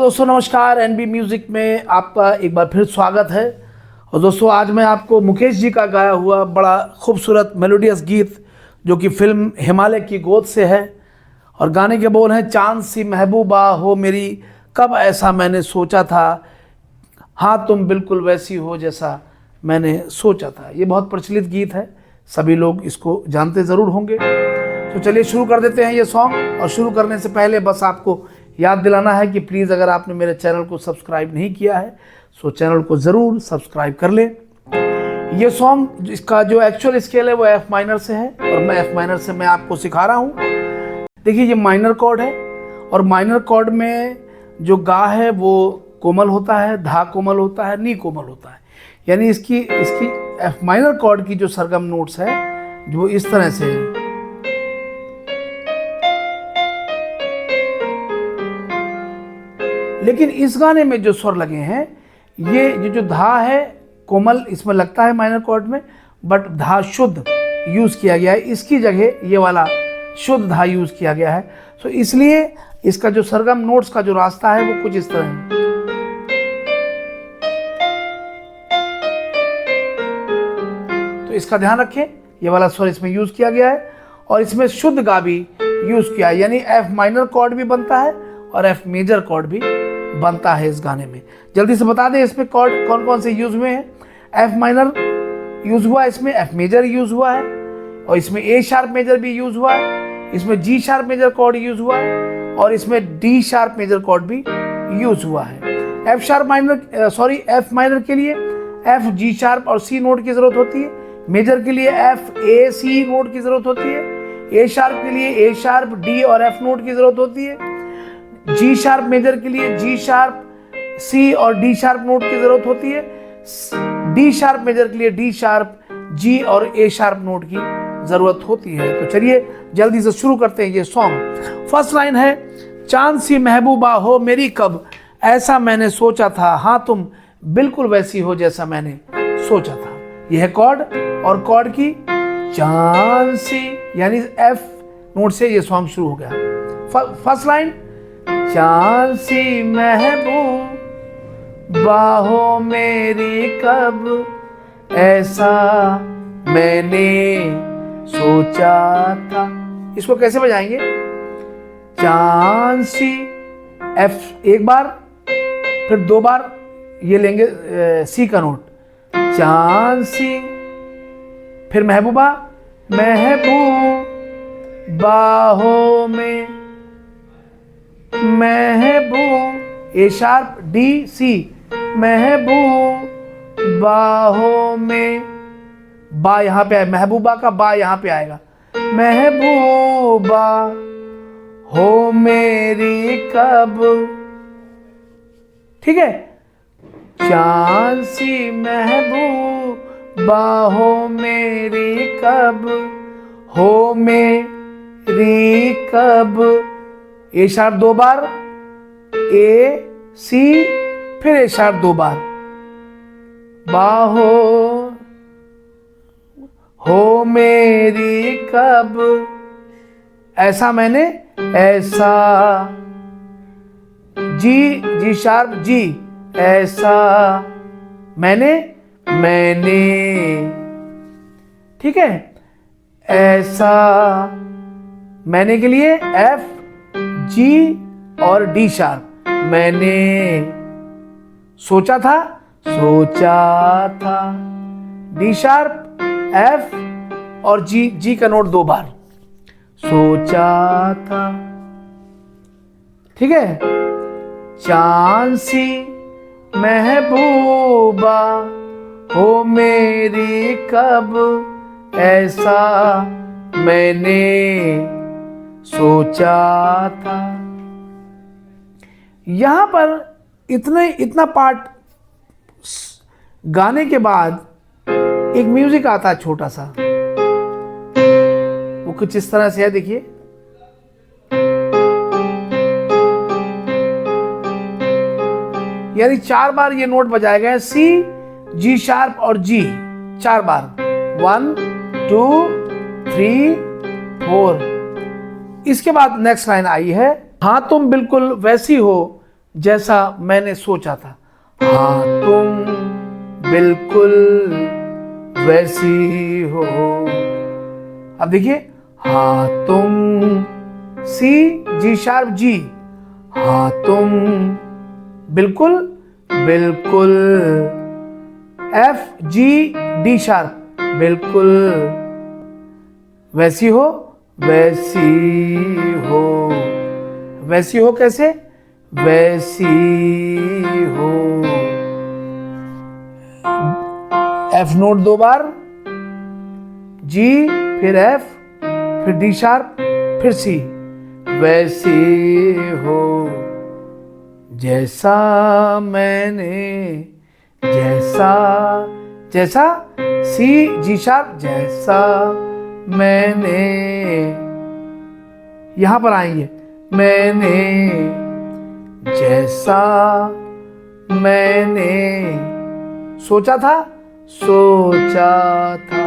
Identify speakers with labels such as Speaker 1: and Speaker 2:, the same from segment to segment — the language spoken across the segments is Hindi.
Speaker 1: दोस्तों नमस्कार। एनबी म्यूज़िक में आपका एक बार फिर स्वागत है। और दोस्तों आज मैं आपको मुकेश जी का गाया हुआ बड़ा खूबसूरत मेलोडियस गीत जो कि फिल्म हिमालय की गोद से है और गाने के बोल हैं, चांद सी महबूबा हो मेरी, कब ऐसा मैंने सोचा था, हाँ तुम बिल्कुल वैसी हो जैसा मैंने सोचा था। ये बहुत प्रचलित गीत है, सभी लोग इसको जानते ज़रूर होंगे। तो चलिए शुरू कर देते हैं ये सॉन्ग। और शुरू करने से पहले बस आपको याद दिलाना है कि प्लीज़ अगर आपने मेरे चैनल को सब्सक्राइब नहीं किया है तो चैनल को ज़रूर सब्सक्राइब कर लें। ये सॉन्ग इसका जो एक्चुअल स्केल है वो एफ माइनर से है और मैं एफ माइनर से मैं आपको सिखा रहा हूँ। देखिए ये माइनर कॉर्ड है और माइनर कॉर्ड में जो गा है वो कोमल होता है, धा कोमल होता है, नी कोमल होता है। यानी इसकी एफ माइनर कॉर्ड की जो सरगम नोट्स है जो इस तरह से है। लेकिन इस गाने में जो स्वर लगे हैं ये जो धा है कोमल इसमें लगता है माइनर कॉर्ड में, बट धा शुद्ध यूज किया गया है। इसकी जगह ये वाला शुद्ध धा यूज किया गया है। तो इसलिए इसका जो सरगम नोट्स का जो रास्ता है वो कुछ इस तरह है। तो इसका ध्यान रखें, ये वाला स्वर इसमें यूज किया गया है और इसमें शुद्ध गा भी यूज किया है। यानी एफ माइनर कॉर्ड भी बनता है और एफ मेजर कॉर्ड भी बनता है इस गाने में। जल्दी से बता दें इसमें कॉर्ड कौन कौन से यूज हुए हैं। एफ माइनर यूज हुआ है, इसमें एफ मेजर यूज हुआ है और इसमें ए शार्प मेजर भी यूज हुआ है, इसमें G sharp major chord use हुआ है और इसमें डी शार्प मेजर कॉर्ड भी यूज हुआ है। एफ माइनर के लिए एफ जी शार्प और सी नोट की जरूरत होती है। मेजर के लिए एफ ए सी नोट की जरूरत होती है। ए शार्प के लिए ए शार्प डी और एफ नोट की जरूरत होती है। जी शार्प मेजर के लिए जी शार्प सी और डी शार्प नोट की जरूरत होती है। डी शार्प मेजर के लिए डी शार्प जी और ए शार्प नोट की जरूरत होती है। तो चलिए जल्दी से शुरू करते हैं ये सॉन्ग। फर्स्ट लाइन है, चांद सी महबूबा हो मेरी, कब ऐसा मैंने सोचा था, हाँ तुम बिल्कुल वैसी हो जैसा मैंने सोचा था। यह है कॉर्ड और कॉर्ड की चांद सी यानी एफ नोट से ये सॉन्ग शुरू हो गया। फर्स्ट लाइन, चांद सी महबूबा हो मेरी, कब ऐसा मैंने सोचा था। इसको कैसे बजाएंगे? चांद सी एफ एक बार, फिर दो बार ये लेंगे सी का नोट, चांद सी, फिर महबूबा, महबूबा हो में, महबूब ए शार्प डी सी, महबूबा हो में, बा यहां पे आए, महबूबा का बा यहां पे आएगा, महबूबा हो मेरी कब, ठीक है। चांद सी महबूबा हो मेरी, कब हो मेरी कब, ए शार्प दो बार, ए सी, फिर ए शार्प दो बार, बाहो हो मेरी कब ऐसा मैंने, ऐसा जी शार्प जी, ऐसा मैंने, ठीक है। ऐसा मैंने के लिए एफ जी और डी शार्प, मैंने सोचा था, डी शार्प एफ और जी का नोट दो बार, सोचा था, ठीक है। चांद सी महबूबा हो मेरी, कब ऐसा मैंने सोचा था। यहां पर इतना पार्ट गाने के बाद एक म्यूजिक आता है छोटा सा, वो कुछ इस तरह से है, देखिए। यानी 4 बार ये नोट बजाए गए, सी, जी शार्प और जी 4 बार, 1 2 3 4। इसके बाद नेक्स्ट लाइन आई है, हाँ तुम बिल्कुल वैसी हो जैसा मैंने सोचा था। हाँ तुम बिल्कुल वैसी हो। अब देखिए, हाँ तुम, सी जी शार्प जी, हाँ तुम बिल्कुल, बिल्कुल एफ जी डी शार्प, बिल्कुल वैसी हो, वैसी हो। वैसी हो कैसे? वैसी हो। एफ नोट 2 बार, जी, फिर एफ, फिर डी शार्प, फिर सी। वैसी हो जैसा मैंने, जैसा, जैसा सी जी शार्प, जैसा मैंने, यहां पर आएंगे, मैंने, जैसा मैंने सोचा था, सोचा था।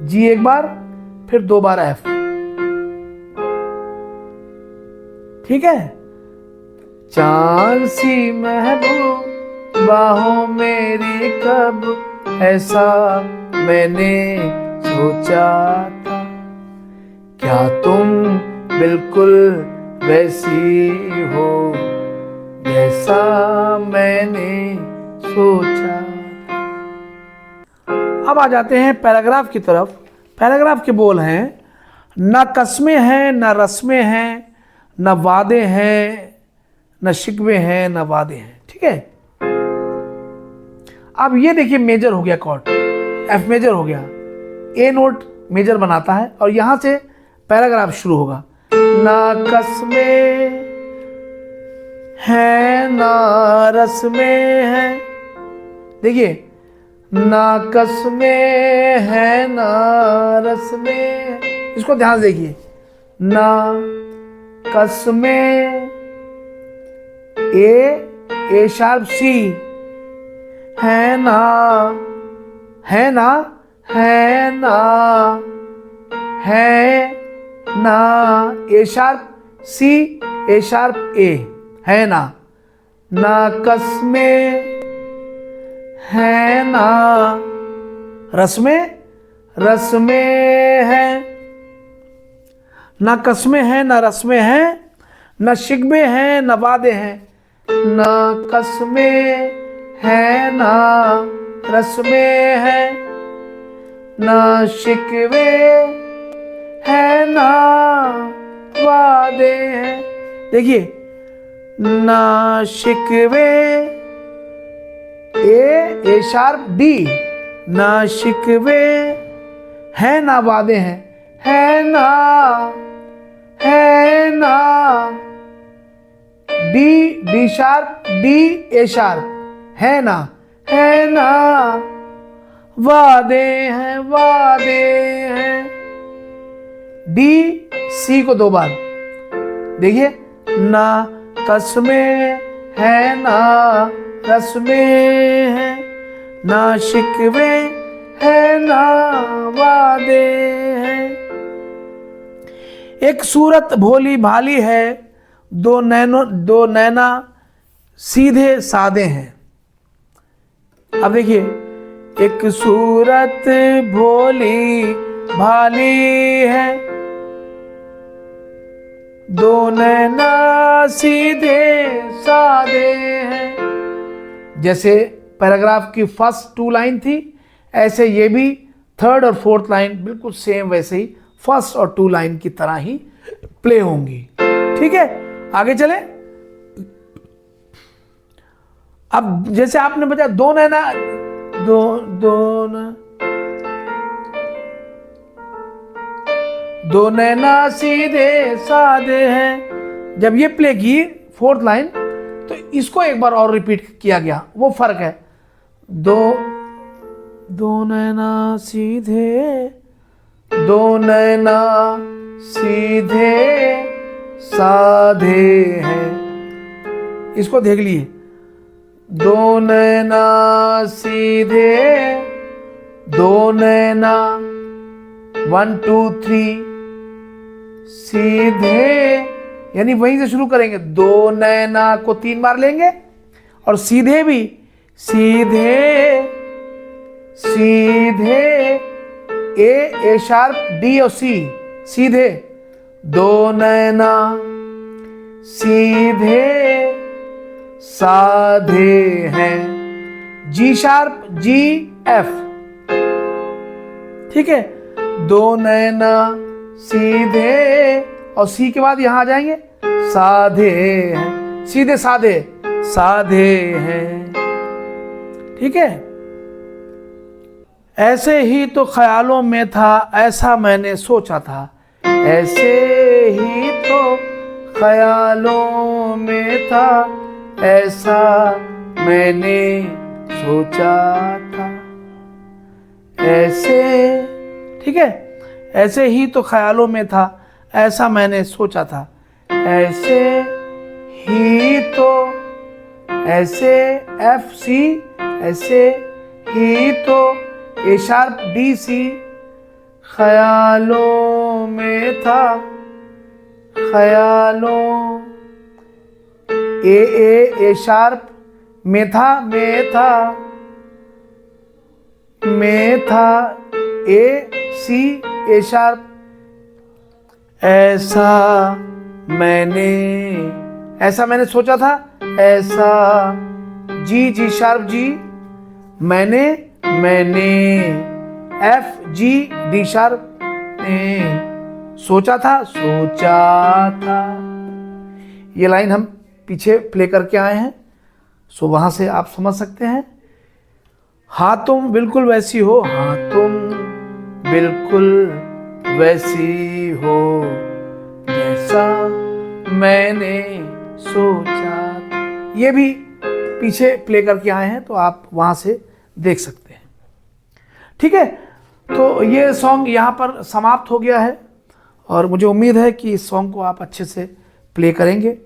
Speaker 1: जी एक बार, फिर 2 बार एफ। ठीक है। चांद सी महबूब बाहों मेरी कब, ऐसा मैंने सोचा था। क्या तुम बिल्कुल वैसी हो जैसा मैंने सोचा। अब आ जाते हैं पैराग्राफ की तरफ। पैराग्राफ के बोल हैं, न कस्में हैं, न रस्में हैं, न वादे हैं, न शिकवे हैं, न वादे हैं। ठीक है। अब ये देखिए, मेजर हो गया कॉर्ड, एफ मेजर हो गया, ए नोट मेजर बनाता है और यहां से पैराग्राफ शुरू होगा। न कस्में हैं, न रस्में हैं। देखिए, ना कस्में है ना रस्में, इसको ध्यान से देखिए। ना कस्में, ए शार्प सी, है ना, है ना, है ना, है ना, ए शार्प सी, ए शार्प ए, है ना। ना कस्में है ना रस्में, रस्में है। ना कस्में हैं, ना रस्में हैं, न शिकवे हैं, न वादे हैं। ना कस्में हैं, ना रस्में हैं, ना शिकवे हैं, ना वादे हैं। देखिए, ना शिकवे, ए शार्प डी, ना शिकवे है, ना वादे हैं, है ना, है ना, डी शार्प डी, ए शार्प, है ना, है ना, वादे हैं, वादे हैं। डी सी को 2 बार देखिए, ना कस्में है, ना रस्में हैं, ना शिकवे है, ना वादे हैं। एक सूरत भोली भाली है, दो नैना सीधे सादे हैं। अब देखिए, एक सूरत भोली भाली है, दो नैना सीधे सादे हैं। जैसे पैराग्राफ की फर्स्ट 2 लाइन थी, ऐसे ये भी 3rd और 4th लाइन बिल्कुल सेम वैसे ही फर्स्ट और 2 लाइन की तरह ही प्ले होंगी। ठीक है, आगे चले। अब जैसे आपने बताया, दो नैना, दो नैना सीधे सादे हैं। जब ये प्ले की 4th लाइन, तो इसको एक बार और रिपीट किया गया, वो फर्क है। दो नैना सीधे, दो नैना सीधे साधे हैं। इसको देख लिए, दो नैना सीधे, दो नैना 1 2 3 सीधे यानी वहीं से शुरू करेंगे, दो नैना को 3 बार लेंगे और सीधे भी, सीधे सीधे ए शार्प, डी और सी, सीधे दो नैना सीधे साधे हैं, जी शार्प, जी एफ, ठीक है, दो नैना सीधे और सी के बाद यहां आ जाएंगे, साधे हैं, सीधे साधे, साधे हैं, ठीक है। ऐसे ही तो ख्यालों में था, ऐसा मैंने सोचा था, ऐसे ही तो ख्यालों में था, ऐसा मैंने सोचा था, ऐसे, ठीक है, ऐसे ही तो ख्यालों में था, ऐसा मैंने सोचा था, ऐसे ही तो, ऐसे एफ सी, ऐसे ही तो ए शार्प, डी सी, ख्यालों में था, ख्यालों, ए शार्प, में था, में था, ए सी, ए शार्प, ऐसा मैंने सोचा था, ऐसा, जी शार्प, जी, मैंने, एफ जी डी शार्प, ने सोचा था, ये लाइन हम पीछे प्ले करके आए हैं, सो वहां से आप समझ सकते हैं। हाँ तुम बिल्कुल वैसी हो, हाँ तुम बिल्कुल वैसी हो, जैसा मैंने सोचा था, ये भी पीछे प्ले करके आए हैं, तो आप वहां से देख सकते हैं, ठीक है। तो ये सॉन्ग यहाँ पर समाप्त हो गया है और मुझे उम्मीद है कि इस सॉन्ग को आप अच्छे से प्ले करेंगे।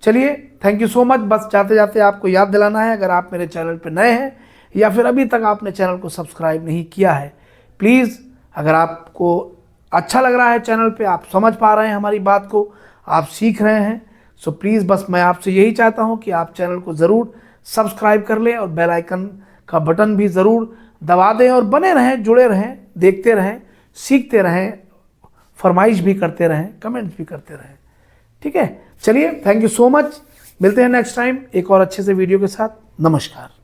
Speaker 1: चलिए, थैंक यू सो मच। बस जाते जाते आपको याद दिलाना है, अगर आप मेरे चैनल पर नए हैं या फिर अभी तक आपने चैनल को सब्सक्राइब नहीं किया है, प्लीज़, अगर आपको अच्छा लग रहा है चैनल पे, आप समझ पा रहे हैं हमारी बात को, आप सीख रहे हैं, सो प्लीज़ बस मैं आपसे यही चाहता हूँ कि आप चैनल को ज़रूर सब्सक्राइब कर लें और बेल आइकन का बटन भी ज़रूर दबा दें और बने रहें, जुड़े रहें, देखते रहें, सीखते रहें, फरमाइश भी करते रहें, कमेंट्स भी करते रहें, ठीक है। चलिए, थैंक यू सो मच। मिलते हैं नेक्स्ट टाइम एक और अच्छे से वीडियो के साथ। नमस्कार।